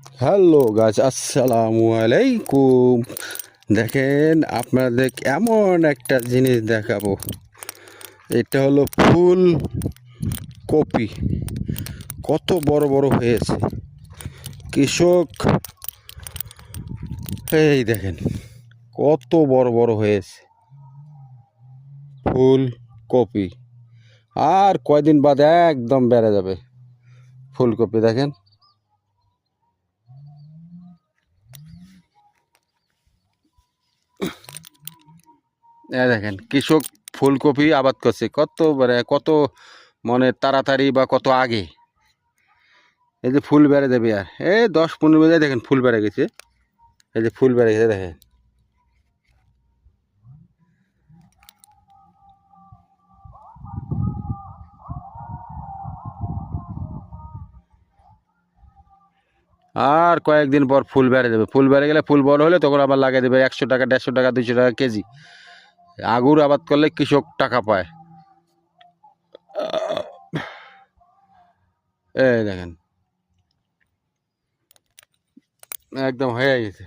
Hello গাছ, আসসালামু আলাইকুম। দেখেন, আপনাদের এমন একটা জিনিস দেখাবো। এটা হলো ফুল কপি। কত বড় বড় হয়েছে। কৃষক, এই দেখেন কত বড় বড় হয়েছে ফুল কপি। আর কয়দিন বাদ একদম বেড়ে যাবে ফুলকপি। দেখেন, দেখেন কৃষক ফুলকপি আবাদ করছে কত কত তাড়াতাড়ি বা কত আগে। এই যে ফুল বেড়ে দেবে, আর এই 10-15 মিনিট দেখেন ফুল বেড়ে গেছে। এই যে ফুল বেড়ে গেছে দেখেন। আর কয়েকদিন পর ফুল বেড়ে যাবে। ফুল বেড়ে গেলে, ফুল বড় হলে তখন আবার লাগিয়ে দেবে 100 টাকা, 150 টাকা, 200 টাকা কেজি। আগুর আবাদ করলে কৃষক টাকা পায়। এই দেখেন একদম হয়ে গেছে।